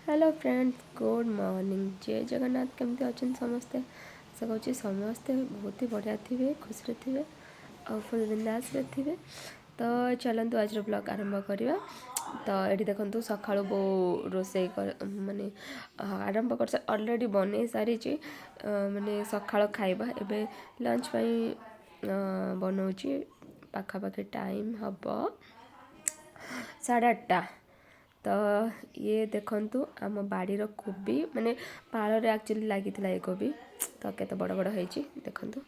Hello friends, good morning. जय जगन्नाथ। केमती अच्छे समस्ते? आशा करूँ समस्ते बहुत ही बढ़िया थे, खुशी थे और फुल बिंदास थे। तो चलतु आज ब्लॉग आरंभ करवा। तो ये देखो सका बो रोसे माने आरंभ कर अलरेडी बन सारी माने सका खाइबा एबे लंच बनाऊँ। पाखापाखि टाइम हम 8:30। तो ये देखंतु आम बाड़ी कोबी माने पाल एक्चुअली लगी ये कोबी। तो केते बड़ बड़ है देखंतु।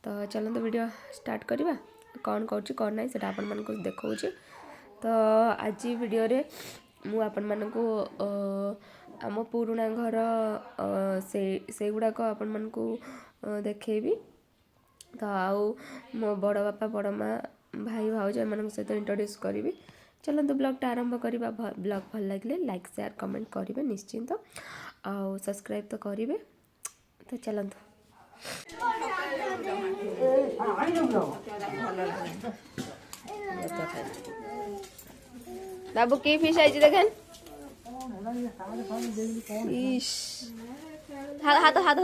तो चलते वीडियो स्टार्ट करवा। कौन कौन ना से आपण मानक देखा। तो आज वीडियो रे मु आपण मानक आम पुराणा घर से गुड़ाक आपण मानक देखेबी। तो आउ मो बड़ बापा बड़ माँ भाई भाउज एम सहित इंट्रोड्यूस करी। चलते ब्लॉगटा आरंभ करवा। ब्लॉग भल लगे लाइक शेयर कमेंट करेंगे निश्चिंत। आउ सब्सक्राइब तो करेंगे। तो चलते बाबू की फिश आई देखें। हाथ हाथ हाथ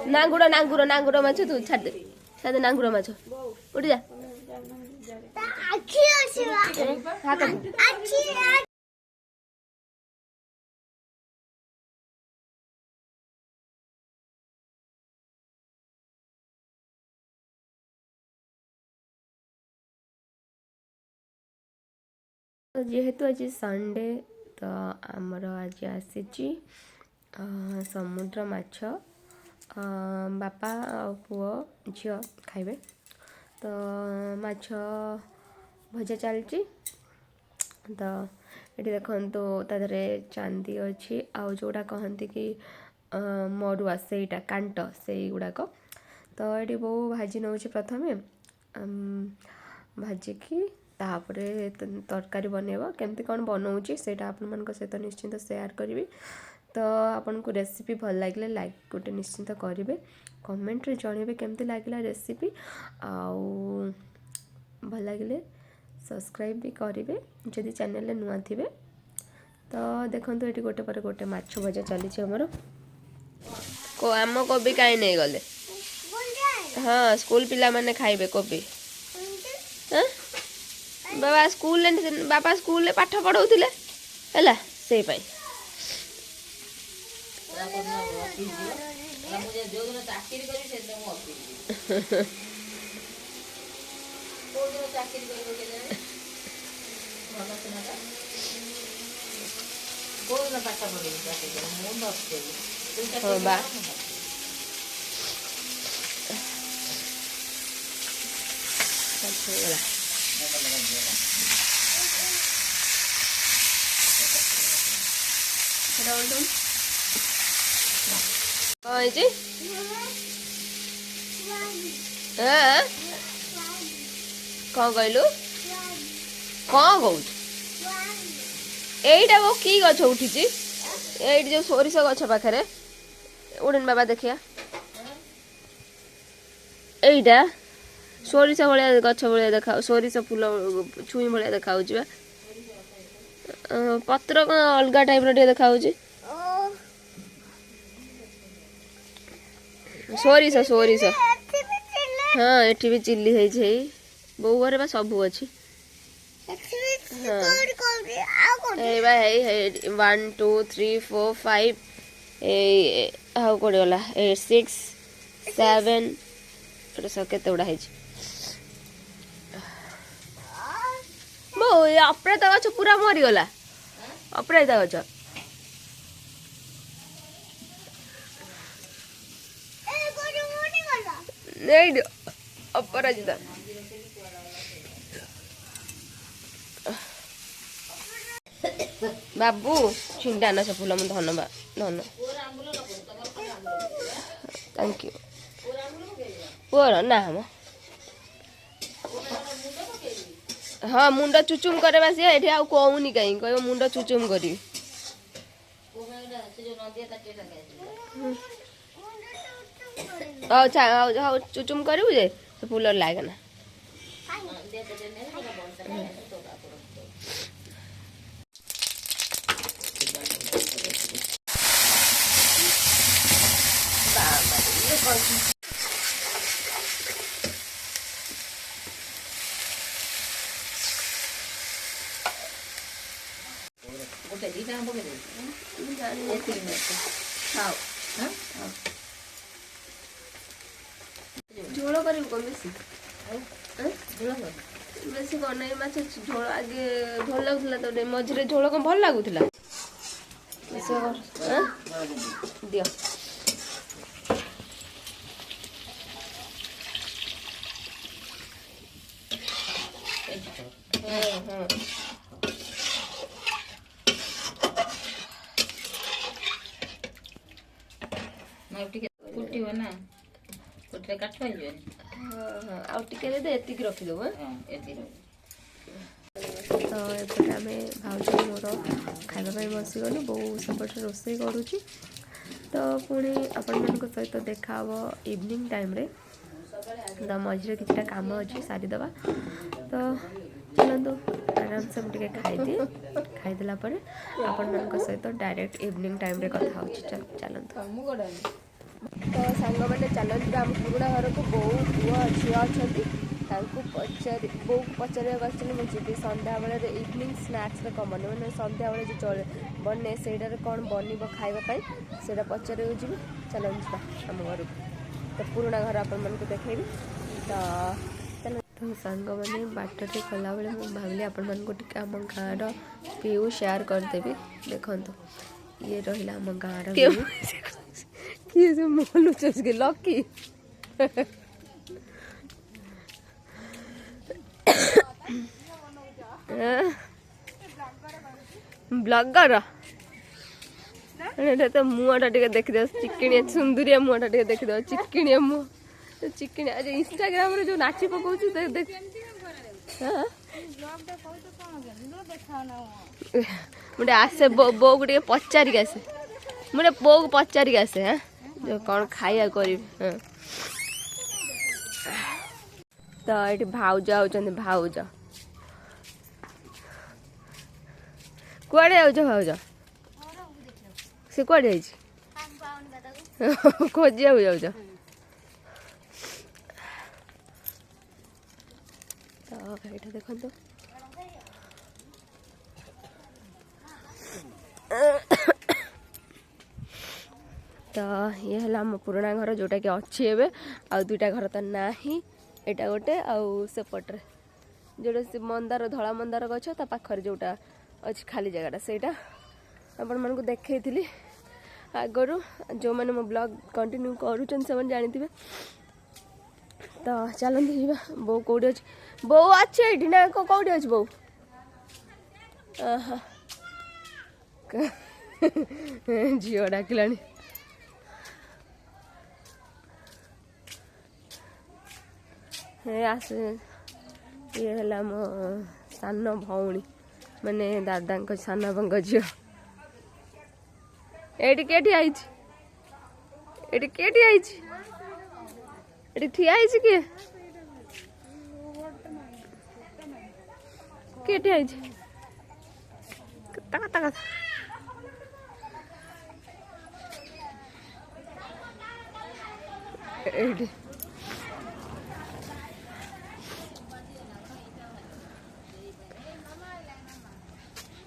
नांगुड़ नांगुड़ नांगुड़ माछ तू छाड़ दे। छाड़ दे नांगुड़ माछ उठ जा। तो जेहेतु आज संडे तो आमर आज आसी समुद्र माछ। बापा पुओ झील खाइबे। तो माछ भजा चलती। तो ये देखो तादरे चांदी अच्छी आउ जोड़ा कहती कि मरुआ सेटा कांट से गुड़ाक। तो ये बो भाजी नौ प्रथमे भाजिकी तापरे तरकारी बनैब। केमती कौन बनाऊँगी सेटा आपण मान सहित निश्चिंत शेयर करी। तो आपन को रेसिपी भल लगे लाइक गोटे निश्चिंत करेंगे। कमेंट रे जनइबे केमती लगे रेसिपी। आउ भल लगे सब्सक्राइब भी करेंगे जदि चैनल नुआ थे। तो देखो ये गोटे पर गोटे माछ भजा चली आमर को आम कोबी कहीं नहीं गले। हाँ स्कूल पिला माने खाइबे कोबी। हाँ बाबा स्कूल पाठ पढ़ाऊले है से पाई। कौन कहलु कौन कौ एटा वो की गछ उठी जो सोरिष गछ पाखे उड़न बाबा देखिया एटा सोरिष भाया गछ भाया देखा सोरिष फूल छुई भाया देखा पत्र कौन अलग टाइप देखा सोरिष सोरिष। हाँ एठी भी चिल्ली है बो घरे बा सब अच्छी। है 1 2 3 4 5 हाउ कोड गला 8 6 7 सब केते उड़ा है बो अपराजिता गछ पूरा मरी गला। अपराजिता गछ नहीं अपराजिता बाबू छिंडा ना से फूल मन धन्यवाद धन थैंक यू पुअर ना हम हाँ मुंड चुचुम करे बा सी आउ कहूनी कहीं कह मुंड चुचुम करी। चुचुम करू जे तो फूल लागे ना। झोल कर बेसी कौन माछ झोल आगे भल लगुला तो मझे झोल कौन भल लगुला दियो ना कुटे काट पाइबे आ टिके दे एतिक रखि दो तो एपटे आम भाज मोर खाइबा बसीगलु बो सेपटे रोषे करुच्ची तो पुणी आपण सहित देखा इवनिंग टाइम रे तो मझे कितना काम अच्छी सारीदे तो चलतु आराम से मुझे खाईदिए खाईदेला आपण सहित डायरेक्ट इवनिंग टाइम रे कथा हो चलतु तो सांग मैंने चलते आम कुकुड़ा घर को बो पुआ झील अच्छा बो को पचारे मो जी सन्ध्या बेले इवनिंग स्नाक्स कम बने मैंने सन्ध्या बेले जो बने से कौन बन खावाई से पचारे जी चलो जा आम घर को तो पुराणा घर आपण को देखी तो तो सांग मैंने बाटर गला बेले मुझे भाविली आपण को आम गाँव व्यू शेयर करदेवी देखु ये रहा आम गाँव किए से मोलुचस के लकी ब्लॉगर तो मुहटा टे देखिद चिकिणिया सुंदरिया मुहटा टे देखिद चिकिणिया मुह चिकिणिया आज इंस्टाग्राम रे जो नाची पकाउछु देख मुझे आसे बो को टे पचारिक आसे मुझे बो को पचारिक आसे हाँ जो कौन खाया करी तो ये भाउज आउचंदी भाउज कुआड़े जाउछ भाउज से कुआड़े जाइछि खोजिया जाउछ तो एटा देखंतो तो ये है आम पुराणा घर जोटा कि अच्छी एवं आ दुईटा घर तो ना ही एटा गोटे आउपटे जोटा से मंदार धला मंदार गछ ता पाखर जोटा अच्छी खाली जगह सेटा आपण मन को देखई आगु जो मैंने मो ब्लॉग कंटिन्यू करुँच से जानी तो चलते जी बो कौटी अच्छी बो अच्छे ये ना कौटी अच्छी बो झील डाकिला आस ये है मो सान भौणी माने दादा सान बापा झील ये ठिया ये ठिया किए ठिया कता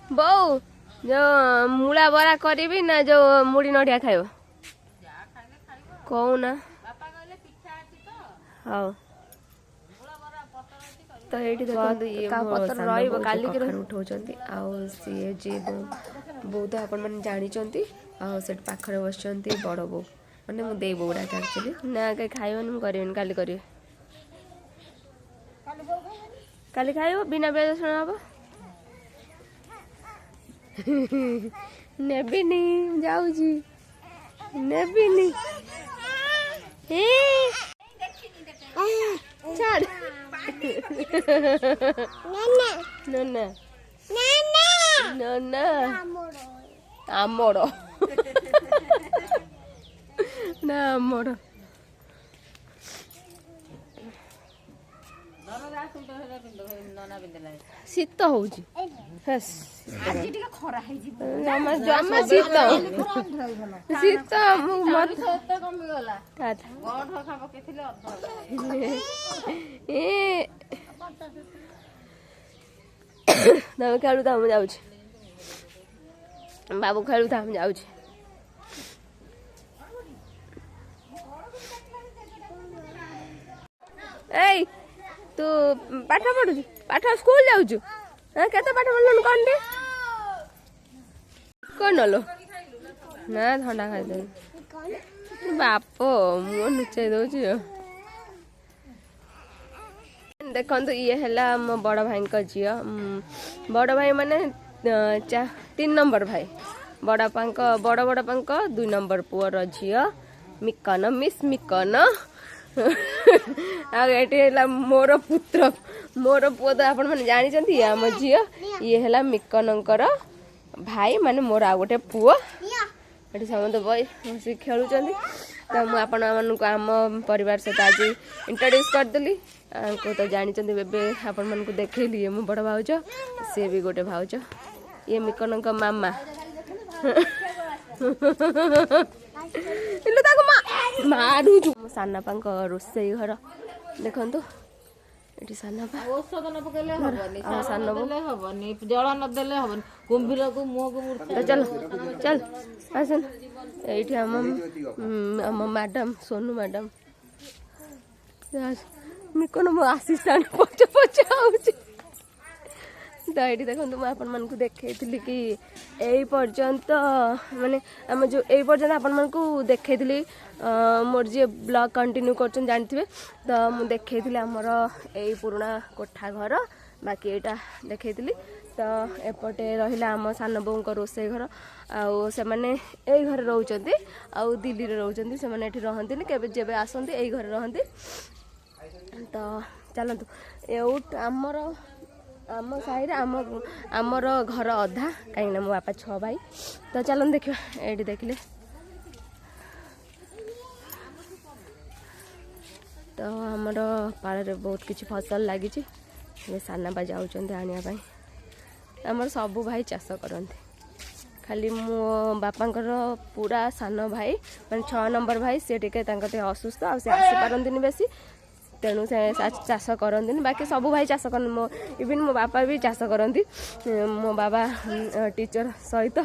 बो जो मूला बरा करी ना जो मुड़ी नड़िया खाइब कहू ना हाँ तो ये पतर रही उठाऊँ सी जी बो तो आपण मैंने जानी पाखे बस बड़ बो मैंने मुझे दे बोड़ा एक्चुअली ना कहीं खाइबन मुझे काली करी काली खाइब बिना प्याज रसुण हम नेबिनी जाऊजी नेबिनी छाड़ नन्ना नन्ना आमर ना आमर शीत होउची जमा शीत शीत तमें खेलु तो मुझे जाऊँ बाबू खेलुता हम जाऊँ। ए तू पाठ पढ़ु पाठ स्कूल जाऊँ केते पाठ पढ़लु कौन रे कौन लो ना थंडा खाई बाप मुँह लुचाई दौच देखु ये है मो बड़ भाई झी बड़ भाई माने 3 नंबर भाई बड़ापा बड़ बड़ापा 2 नंबर पुअर झी मिकन मिस मिकन आटे मोर पुत्र मोर पुओ तो आपण मैंने जानी आम झी ये है मिकनकर भाई माने मोर आ गोटे पुओ ये समस्त बस खेलुं तो मुझे आपण आम परिवार सहित आज इंट्रोड्यूस करदेली को तो जानी आपण मन को देखली ये मो बड़ भाउज सी भी गोटे भाउज ये मिकन मामा मारू सानापा रोसई घर देखु ये सानापा औषध न पकेले हबनी जल न देले हबनी कुंभीर को मुंह को मूर्ति चल चल आसन ये आम मैडम सोनू मैडम मिकन मो आसिस्टांट पच पच आउची तो ये देखो मुझे आपण मन को देखी कि यही पर्यंत माने आम जो यही पर्यंत आपण मन को देखी मोर जी ब्लॉग कंटिन्यू कर जानते तो मुझे देखी आमर यही पुराना कोठा घर बाकी यहाँ देखी तो एपटे रहा आम सान बो रोसई घर आउ से मैंने यही घर रोचंती आउ दिल्ली रे रोचंती से मैंने रहंती केबे जेबे आसंती यही घर रहंती तो चलतु आमर आम साही आमर घर अधा कहीं मो बापा 6 भाई तो चलन देखा ये देखले तो आमर पाड़ बहुत किसी फसल लगी सानापा जाऊँच आने आमर सबू भाई चाष करते खाली मो बापांकर पूरा सान भाई मैंने 6 नंबर भाई सी टे असुस्थ आसी पारती बेसी तेणु से चाष करती बाकी सबू भाई चाष कर इवन मो बापा भी चाष करती मो बाबा टीचर सहित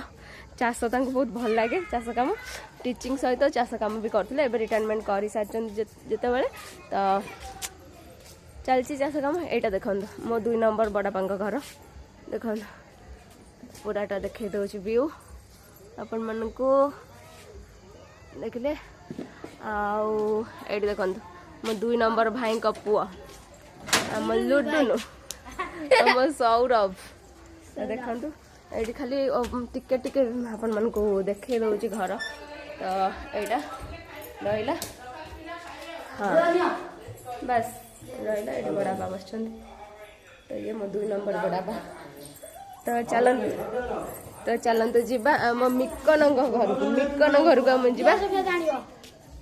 चाष बहुत भल लगे चाष कम टीचिंग सहित चाष कम भी करते रिटायरमेंट कर सारी जिते बड़े तो चलती चाष कम यहाँ देखो मो 2 नंबर बड़ापा घर देख पूराटा देखे दौर व्यू आपण मन को देखले आउ देखो मो 2 नंबर भाई का पुआ आम लुडुनु आम सौरभ देखु ये खाली टिके टिके आपण मन को देखे दौर घर तो यहाँ रहा हाँ बस रहा ये बड़ापा बस तो ये मो 2 नंबर बड़ापा तो चलतु जीवा आम मिकन घर को आम जीवा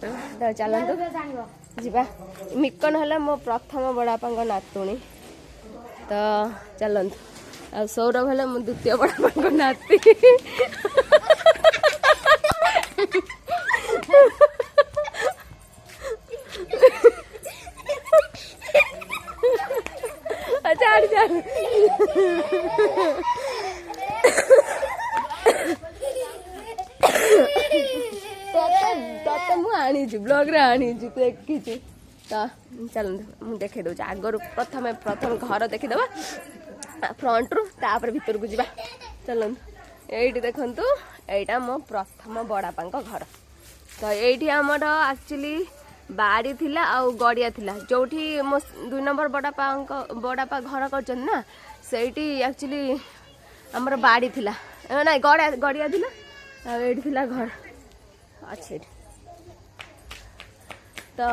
तो चलतु जीवा मिकन है मो प्रथम बड़ापा नातुणी तो चलतु आ सौरभ है मो द्वितीय बड़ापा नाती अच्छा आनी ब्लॉग रे आनी देखी तो चल देखे दे आगर प्रथम घर देखीदे फ्रंट रू तापर भीतर को जीवा चल ये देखु यहाँ मो प्रथम बड़ापा घर तो ये आमर एक्चुअली बाड़ी थिला आउ गड़िया थिला जोठी मो 2 नंबर बड़ापा घर कर ना सेठी एक्चुअली आमर बाड़ी थिला ना गड़िया थिला ये थिला घर अच्छे तो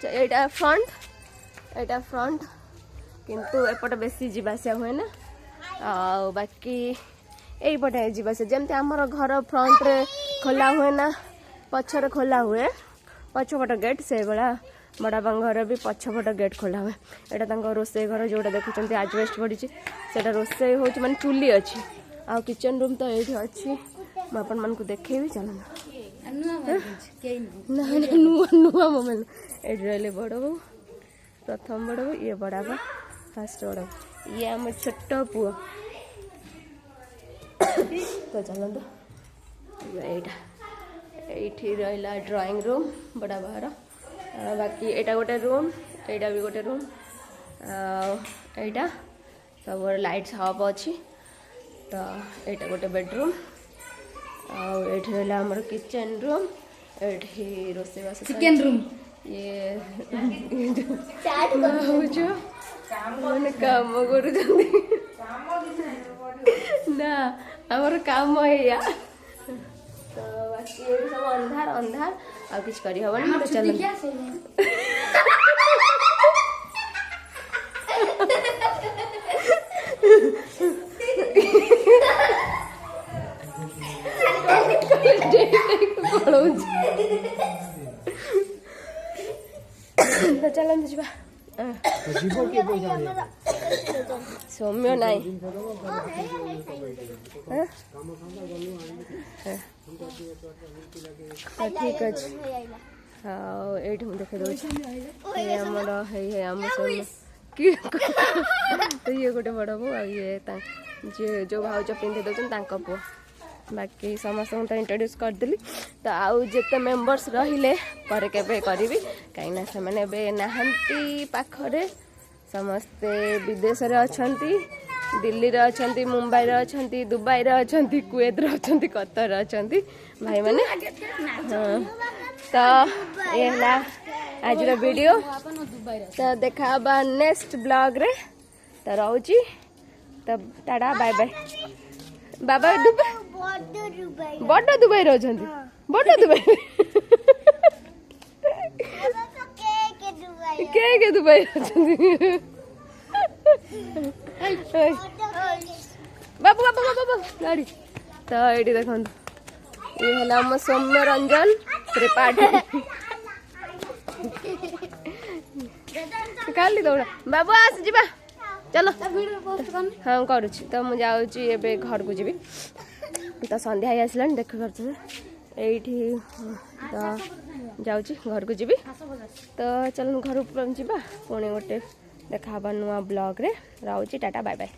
यहाँ फ्रंट किंतु एपटे बेसी जीवासा हुए ना आ बाकी यही पटे जीवासा जमती आमर घर फ्रंट रे खोला हुए ना पछरे खोला हुए पछपट गेट से भाया बड़ापा घर भी पछपट गेट खोला हुए यहाँ रोसई घर जोटा देखुं आजबेस्ट पड़ी से रोसई हो माने चुली अच्छी आ किचन रूम तो ये अच्छी मुझे मन को देखेबी चल नुआ मोबाइल ये रही बड़ बो प्रथम बड़ बो ये बड़ापा फास्ट बड़ ये आम छोट पुओ तो चलते এইটি রহিলা ড্রইং রুম বড় বাহার বাকি এটা গোटे रूम এইটা भी गोटे रूम এইটা सब लाइट सब अच्छी तो এইটা गोटे बेडरूम आठ रहा आमर किचन रूम ये रोषेबास चिकेन रूम ये मैंने काम कर ना आमर काम है तो बाकी ये सब अंधार अंधार आ किछ करी हबनी तो चल तो चलते जा सौम्य नाई ठीक अच्छे हाँ ये देखे दूर तो ये गोटे बड़ पु ये जो भाज पिंधे दौन पु बाकी समस्त तो इंट्रोड्यूस करदेली तो आउ जिते मेंबर्स रहिले पर केबे करी कहीं से मैंने नहांती पाखरे समस्ते विदेश रे अछंती दिल्ली रे अछंती मुंबई रे अछंती दुबई रे अछंती कुवैत रे अछंती कतर रे अछंती भाई माने हाँ तो ये ला आज रो वीडियो तो देखा बा नेक्स्ट ब्लॉग रे तो रहउची तब टाटा बाय बाय बाबा दुबई बड़ दुबई रे अछंती बड़ दुबई के दुबई अछंती बाबू बाबू बाबू गाड़ी तो ये देखो ये है आम सौम्य रंजन त्रिपाठी काली दौड़ा बाबू आस जा चलो हाँ करुच्छी तो मुझे जाऊँगी एवं घर को जी तो संध्या ही आसला देख पारे ये जाऊँगी घर को जी तो चलो घर जा पुणी गोटे देखा नुआ ब्लॉग रे रहउची टाटा बाय बाय।